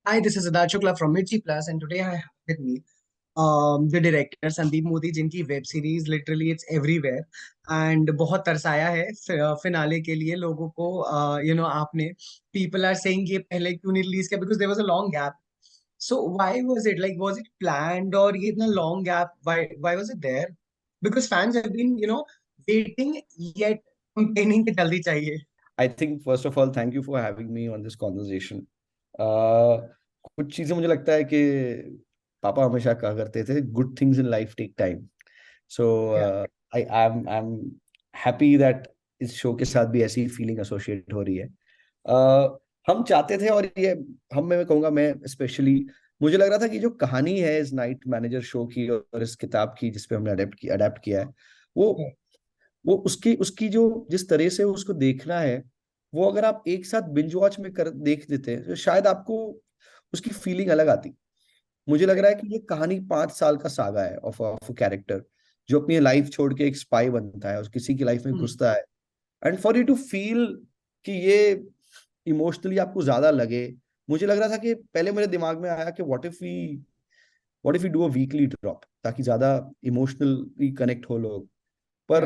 Hi, this is Siddharth Shukla from Mirchi Plus, and today I have with me the director Sandeep Modi, जिनकी web series literally it's everywhere and बहुत तरसाया है finale के लिए लोगों को आपने people are saying ये पहले क्यों नहीं रिलीज किया because there was a long gap so why was it like was it planned और ये इतना long gap why was it there because fans have been waiting yet complaining कि जल्दी चाहिए. I think first of all, thank you for having me on this conversation. Uh, कुछ चीजें मुझे लगता है कि पापा हमेशा कहा करते थे, good things in life take time. So Yeah. I am happy that इस शो के साथ भी ऐसी फीलिंग एसोसिएट हो रही है. हम चाहते थे, और ये मैं कहूँगा, मैं स्पेशली मुझे लग रहा था कि जो कहानी है इस नाइट मैनेजर शो की और इस किताब की जिसपे हमने अडेप्ट किया है, वो Yeah. वो उसकी उसकी जो जिस तरह से उसको देखना है, वो अगर आप एक साथ बिंज वॉच में कर देख देते हैं तो शायद आपको उसकी फीलिंग अलग आती. मुझे लग रहा है कि ये कहानी 5 साल का सागा है ऑफ कैरेक्टर जो अपनी लाइफ छोड़ के एक स्पाई बनता है और किसी की लाइफ में Hmm. घुसता है. And for you to feel कि ये इमोशनली आपको ज्यादा लगे, मुझे लग रहा था कि पहले मेरे दिमाग में आया कि what if we do a weekly drop, ताकि ज्यादा इमोशनली कनेक्ट हो लोग. Yeah. पर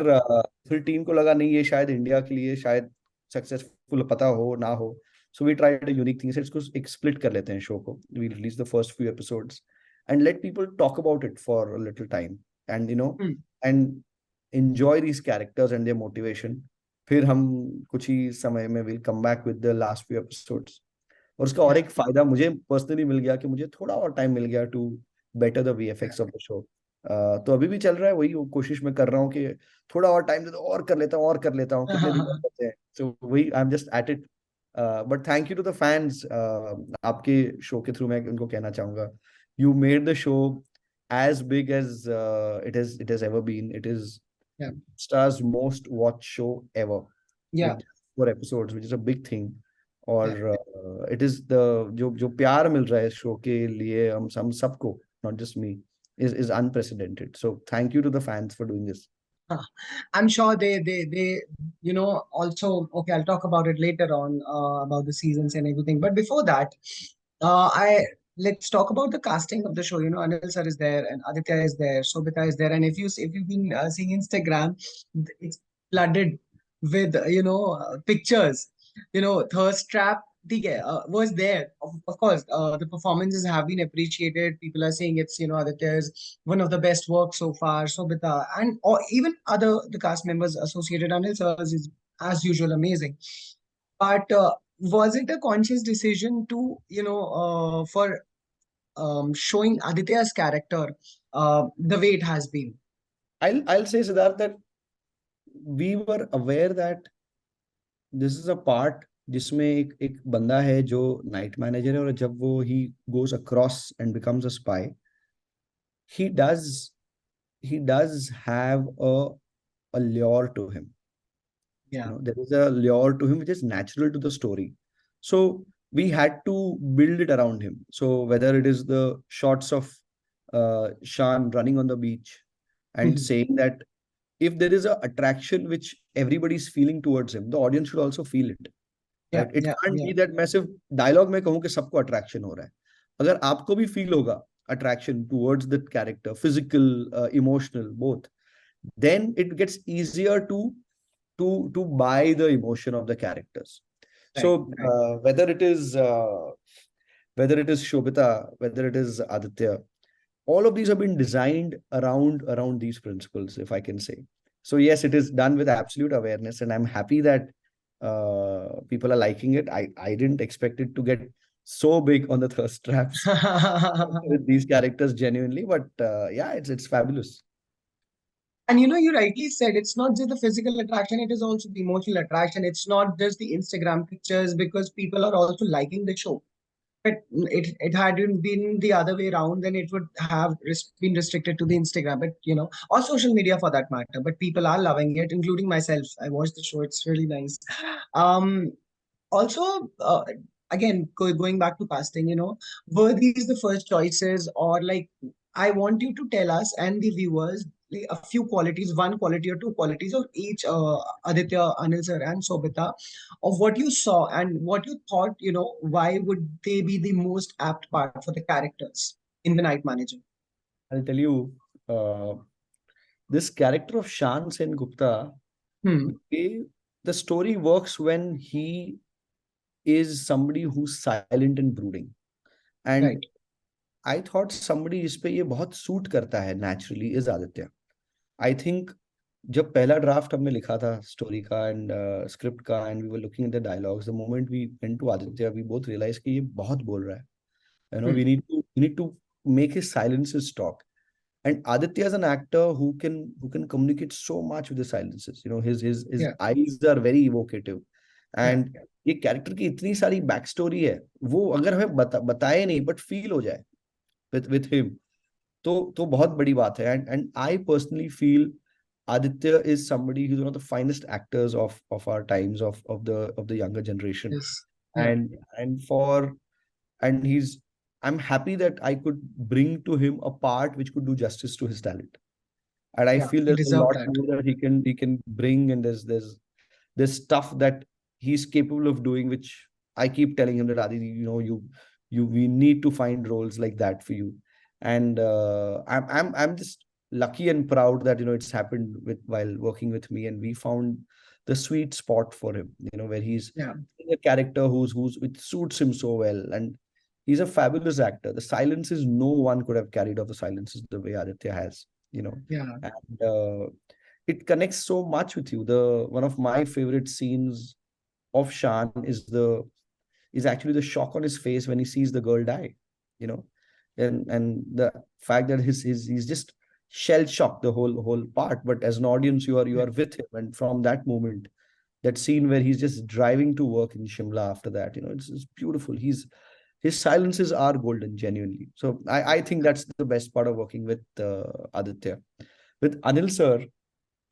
फिर टीम को लगा नहीं, ये शायद इंडिया के लिए शायद सक्सेसफुल पता हो ना हो. So we tried a unique thing, इसको एक स्प्लिट कर लेते हैं शो को. We release the first few episodes and let people talk about it for a little time, and Hmm. And enjoy these characters and their motivation. फिर हम कुछ ही समय में will come back with the last few episodes. और उसका और Yeah. एक फायदा मुझे पर्सनली मिल गया कि मुझे थोड़ा और टाइम मिल गया to better the VFX of the show. तो अभी भी चल रहा है वही कोशिश मैं कर रहा हूँ कि थोड़ा और टाइम दे दो, और कर लेता हूँ, कितने दिन और करते हैं. तो वही I am just at it. But thank you to the fans. आपके शो के थ्रू मैं उनको कहना चाहूंगा, you made the show as big as it has ever been. It is Yeah. Star's most watched show ever Yeah. with 4 episodes, which is a big thing. Yeah. और it is the जो जो प्यार मिल रहा है show के लिए हम सबको, not just me, is unprecedented. So thank you to the fans for doing this. Huh. I'm sure they also, okay, I'll talk about it later on, about the seasons and everything. But before that, let's talk about the casting of the show. Anil sir is there and Aditya is there, Sobita is there. And if you've been seeing Instagram, it's flooded with, pictures. Thirst trap was there. Of course, the performances have been appreciated. People are saying it's, Aditya's one of the best work so far. Sobita and or even other the cast members associated. Anil Sir's is as usual amazing. But was it a conscious decision to for showing Aditya's character the way it has been? I'll say, Siddharth, that we were aware that this is a part जिसमें एक बंदा है जो night manager है, और जब वो he goes across and becomes a spy, he does he does have a lure to him. Yeah. There is a lure to him which is natural to the story. So we had to build it around him. So whether it is the shots of Shan running on the beach and saying that if there is a attraction which everybody is feeling towards him, the audience should also feel it. Yeah. Right? It Yeah. can't Yeah. be that मैं सिर्फ dialogue में कहूँ कि सबको attraction हो रहा है. अगर आपको भी फील होगा attraction towards that character, physical, emotional, both, then it gets easier to buy the emotion of the characters. Right. So Right. whether it is Shobita, whether it is Aditya, all of these have been designed around these principles, if I can say. So yes, it is done with absolute awareness, and I'm happy that people are liking it. I didn't expect it to get so big on the thirst traps with these characters genuinely, but yeah, it's fabulous. And you rightly said it's not just the physical attraction, it is also the emotional attraction. It's not just the Instagram pictures because people are also liking the show. But it hadn't been the other way around, then it would have been restricted to the Instagram, but or social media for that matter. But people are loving it, including myself. I watched the show; it's really nice. Um, Also, again, going back to casting, were these the first choices, or like I want you to tell us and the viewers, a few qualities, one quality or two qualities of each Aditya, Anil sir, and Sobita, of what you saw and what you thought, why would they be the most apt part for the characters in The Night Manager? I'll tell you, this character of Shan Sen Gupta, Hmm. the story works when he is somebody who's silent and brooding. Right. And I thought somebody जिस पे ये बहुत suit करता है naturally is Aditya. I think जब पहला draft हमने लिखा था स्टोरी का एंड स्क्रिप्ट का end we were looking at the dialogues the moment we went to Aditya we both realise कि ये बहुत बोल रहा है Hmm. we need to make his silences talk. And Aditya is an actor who can communicate so much with the silences. His Yeah. eyes are very evocative. Yeah. And ये character की इतनी सारी बैक स्टोरी है वो अगर हमें बताए नहीं बट फील हो जाए with him तो बहुत बड़ी बात है. And I personally feel Aditya is somebody who's one of the finest actors of our times of the younger generation. Yes. Yeah. And he's I'm happy that I could bring to him a part which could do justice to his talent. And I Yeah. feel He there's a deserved lot that. more that he can bring, and there's stuff that he's capable of doing, which I keep telling him that Adi, we need to find roles like that for you. And I'm just lucky and proud that it's happened with while working with me, and we found the sweet spot for him, where he's Yeah. a character who's it suits him so well, and he's a fabulous actor. The silences, no one could have carried off the silences the way Aditya has, Yeah. and it connects so much with you. The one of my favorite scenes of Shan is actually the shock on his face when he sees the girl die, you know, and the fact that he's just shell shocked the whole part. But as an audience, you are with him, and from that moment, that scene where he's just driving to work in Shimla after that, it's beautiful. His silences are golden, genuinely. So I think that's the best part of working with Aditya. With Anil sir,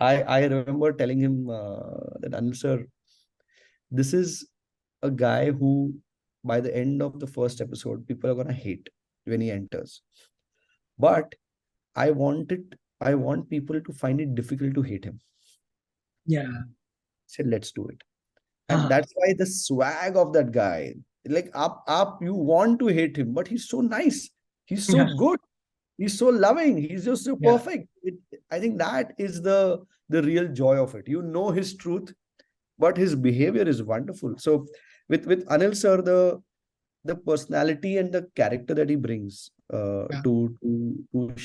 I remember telling him that Anil sir, this is a guy who, by the end of the first episode, people are gonna hate when he enters. But I want people to find it difficult to hate him. Yeah. Said, let's do it. And Uh-huh. that's why the swag of that guy, like up, you want to hate him, but he's so nice. He's so Yeah. good. He's so loving. He's just so Yeah. perfect. I think that is the real joy of it. You know his truth, but his behavior is wonderful. So with Anil sir, the personality and the character that he brings Yeah. to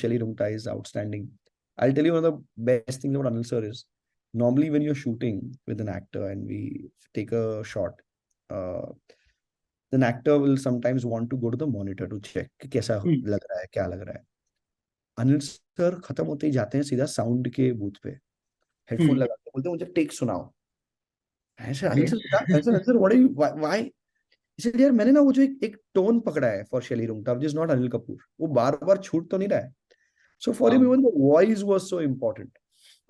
Shelly Rumta is outstanding. I'll tell you one of the best things about Anil sir is normally when you're shooting with an actor and we take a shot, uh, an actor will sometimes want to go to the monitor to check कि कैसा Hmm. लग रहा है क्या लग रहा है. Anil sir खत्म होते ही जाते हैं सीधा साउंड के बूथ पे हेडफोन Hmm. लगा के बोलते हैं मुझे टेक सुनाओ. ऐसे अनिल Okay. सर ऐसे Anil sir what are you why इसलिए यार मैंने ना वो जो एक टोन पकड़ा है for Shelly Rungta which is not Anil Kapoor वो बार बार छूट तो नहीं रहा है. So for him Wow. Even the voice was so important.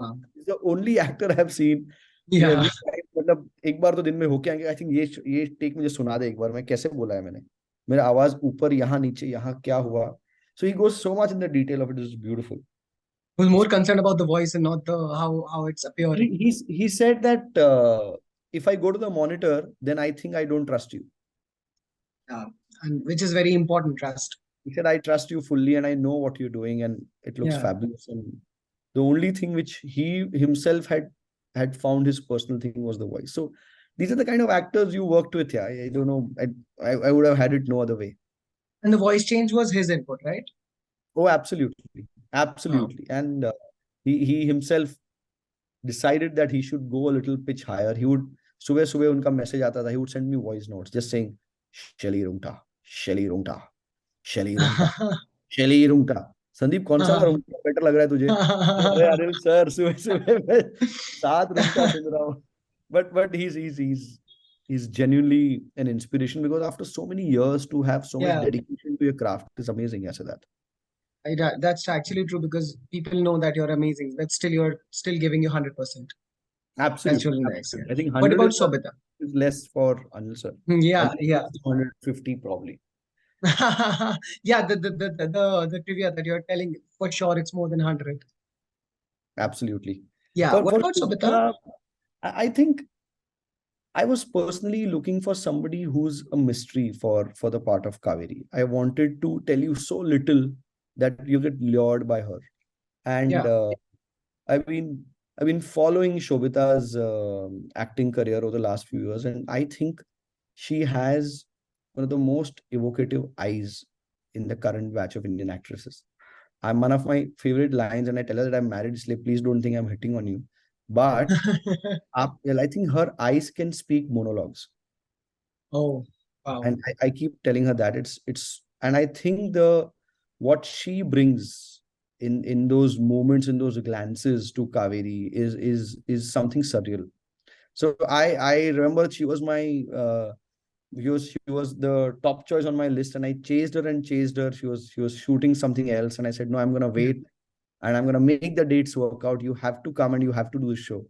Wow. Is the only actor I have seen who Yeah. Every time मतलब एक बार तो दिन में होके आएंगे आई थिंक ये टेक मुझे सुना दे एक बार मैं कैसे बोला है मैंने मेरा आवाज ऊपर यहाँ नीचे यहाँ क्या हुआ. So he goes so much in the detail of it. Is beautiful. Was more concerned about the voice and not the how it's appearing. He said that if I go to the monitor, then I think I don't trust you. Yeah. And which is very important, trust. He said I trust you fully and I know what you're doing and it looks Yeah. fabulous. And the only thing which he himself had found his personal thing was the voice. So these are the kind of actors you worked with. Yeah, I don't know. I would have had it no other way. And the voice change was his input, right? Oh, absolutely, Wow. absolutely. And he himself decided that he should go a little pitch higher. He would सुबह सुबह उनका message आता था. He would send me voice notes just saying Shelly Rumta, Shelly Rumta, Shelly Rumta, Shelly Rumta. Sandeep कौन सा Rungta better लग रहा है तुझे. अरे अनिल सर सुबह सुबह मैं 7 रूंगटा सुन रहा हूँ. But he's genuinely an inspiration because after so many years to have so much Yeah. dedication to your craft is amazing. I say that. That's actually true because people know that you're amazing, but still you're still giving you 100%. That's Absolutely, really nice. absolutely. Yeah. I think What 100 about Sobita? is less for Anil sir. Yeah, Anil yeah. is 150 probably. Yeah, the trivia that you're telling, for sure it's more than 100. Absolutely. Yeah. For What for about Sobita? Shobita, I think I was personally looking for somebody who's a mystery for the part of Kaveri. I wanted to tell you so little that you get lured by her. And Yeah. I've been I've been following Shobita's acting career over the last few years, and I think she has one of the most evocative eyes in the current batch of Indian actresses. I'm one of my favorite lines, and I tell her that I'm married. Slay, please don't think I'm hitting on you. But well, I think her eyes can speak monologues, Oh, wow. and I keep telling her that and I think the what she brings in those moments, in those glances to Kaveri is something surreal. So I remember she was the top choice on my list, and I chased her and chased her. She was shooting something else, and I said, no, I'm gonna Yeah. wait and I'm gonna make the dates work out. You have to come and you have to do the show.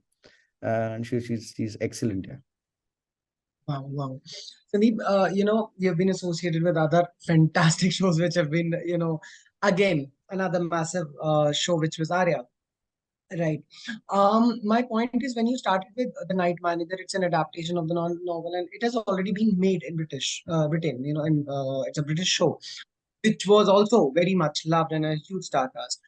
And she's excellent. Yeah. Wow, wow. Sandeep, you've been associated with other fantastic shows which have been, again, another massive show, which was Arya. Right. My point is when you started with The Night Manager, it's an adaptation of the novel, and it has already been made in Britain, and it's a British show, which was also very much loved and a huge star cast.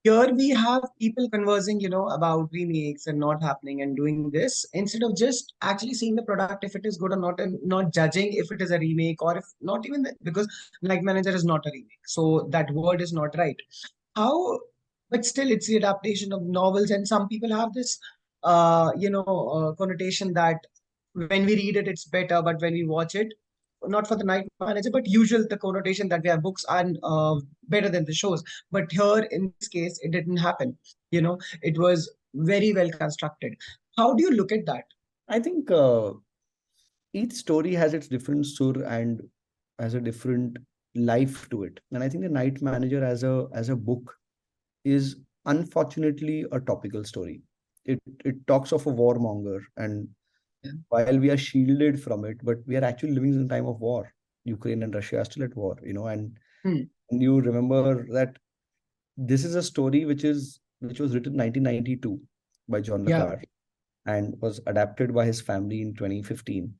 Here we have people conversing, about remakes and not happening and doing this instead of just actually seeing the product if it is good or not, and not judging if it is a remake or if not even that, because Night Manager is not a remake. So that word is not right. How, but still it's the adaptation of novels, and some people have this, connotation that when we read it, it's better, but when we watch it, not for the Night Manager, but usual the connotation that we have books are better than the shows. But here in this case, it didn't happen. It was very well constructed. How do you look at that? I think each story has its different sur and has a different life to it. And I think the Night Manager as a book is unfortunately a topical story. It talks of a warmonger, and Yeah. while we are shielded from it, but we are actually living in a time of war. Ukraine and Russia are still at war, Hmm. and you remember that this is a story which was written 1992 by John le Yeah. Carre and was adapted by his family in 2015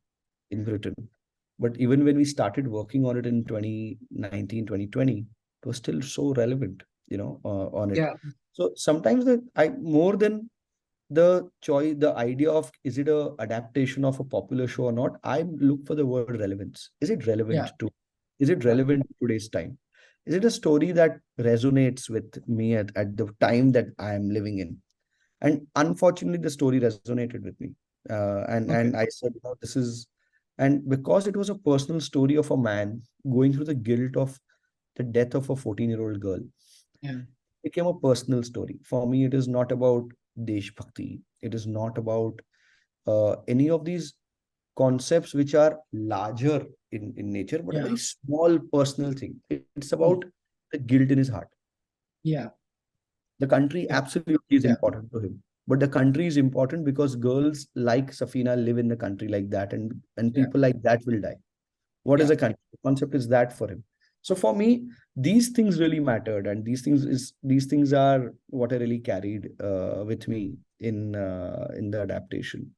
in Britain. But even when we started working on it in 2019, 2020, it was still so relevant, on it. Yeah. So sometimes more than the choice, the idea of is it a adaptation of a popular show or not, I look for the word relevance. Is it Yeah. relevant to? Is it Yeah. relevant to today's time? Is it a story that resonates with me at the time that I am living in? And unfortunately, the story resonated with me. And Okay. I said, this is, and because it was a personal story of a man going through the guilt of the death of a 14-year-old girl, Yeah. became a personal story. For me, it is not about Desh Bhakti. It is not about any of these concepts which are larger in nature, but a Yeah. very small personal thing. It's Hmm. about the guilt in his heart. Yeah. The country Yeah. absolutely is Yeah. important to him. But the country is important because girls like Safina live in the country like that, and Yeah. people like that will die. What is Yeah. a country? The concept is that for him. So for me, these things really mattered, and these things are what I really carried with me in the adaptation.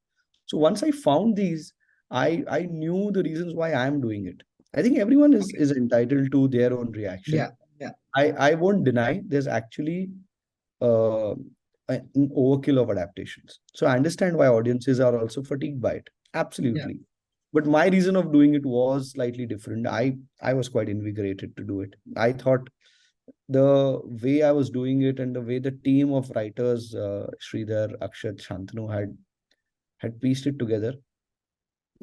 So once I found these, I knew the reasons why I am doing it. I think everyone is Okay. is entitled to their own reaction. Yeah. Yeah. I won't deny there's actually uh, an overkill of adaptations. So I understand why audiences are also fatigued by it. Yeah. Absolutely. But my reason of doing it was slightly different. I was quite invigorated to do it. I thought the way I was doing it and the way the team of writers, Sridhar, Akshat, Shantanu had pieced it together,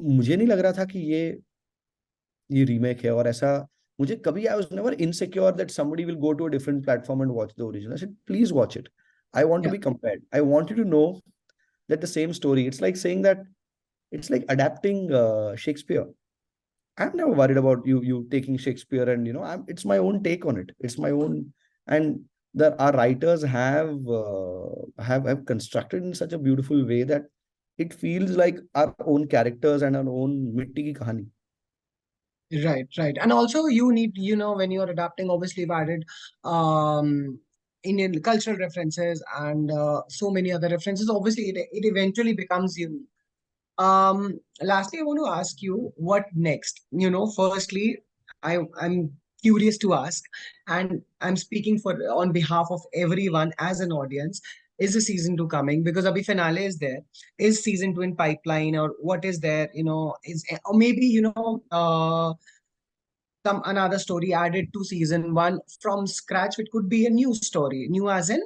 मुझे नहीं लग रहा था कि ये remake है और ऐसा मुझे कभी I was never insecure that somebody will go to a different platform and watch the original I said please watch it I want to Yeah. Be compared I want you to know that the same story. It's like saying that it's like adapting Shakespeare. I'm never worried about you taking Shakespeare and it's my own take on it. It's my own, and that our writers have constructed in such a beautiful way that it feels like our own characters and our own mitti ki kahani. Right, right. And also you need, when you're adapting, obviously you've added um Indian cultural references and so many other references. Obviously, it eventually becomes unique. Lastly, I want to ask you what next? Firstly, I'm curious to ask, and I'm speaking for on behalf of everyone as an audience. Is the season two coming? Because Abhi finale is there. Is season two in pipeline, or what is there? Is or maybe some another story added to season one from scratch. It could be a new story, new as in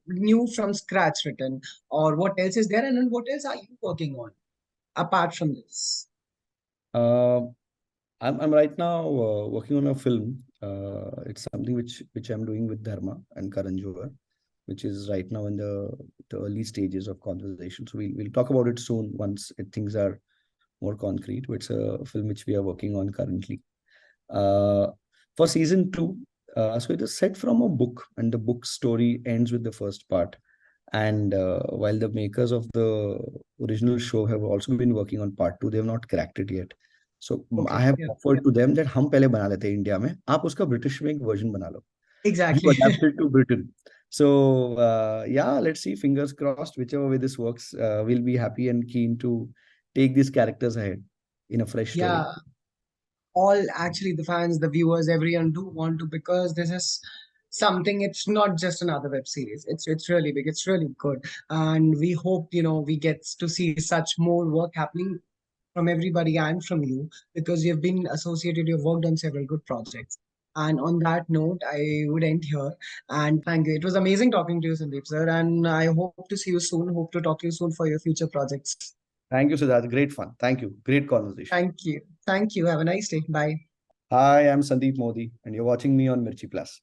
new from scratch written, or what else is there, and then what else are you working on apart from this? Uh, I'm right now working on a film. It's something which I'm doing with Dharma and Karan Johar, which is right now in the early stages of conversation. So we'll talk about it soon once things are more concrete. But it's a film which we are working on currently. Uh, for season two, so it is set from a book, and the book story ends with the first part. And while the makers of the original show have also been working on part two, they have not cracked it yet. So I Okay, have yeah, offered to them that हम पहले बना लेते हैं India में, आप उसका British में एक वर्जन बना लो. You exactly. adapt it to Britain. So yeah, let's see. Fingers crossed. Whichever way this works, we'll be happy and keen to take these characters ahead in a fresh story. Yeah, all actually the fans, the viewers, everyone do want to, because this is something. It's not just another web series. It's really big. It's really good, and we hope we get to see such more work happening from everybody and from you, because you've been associated, you've worked on several good projects. And on that note, I would end here. And thank you. It was amazing talking to you, Sandeep sir. And I hope to see you soon. Hope to talk to you soon for your future projects. Thank you, Siddharth. Great fun. Thank you. Great conversation. Thank you. Thank you. Have a nice day. Bye. Hi, I'm Sandeep Modi, and you're watching me on Mirchi Plus.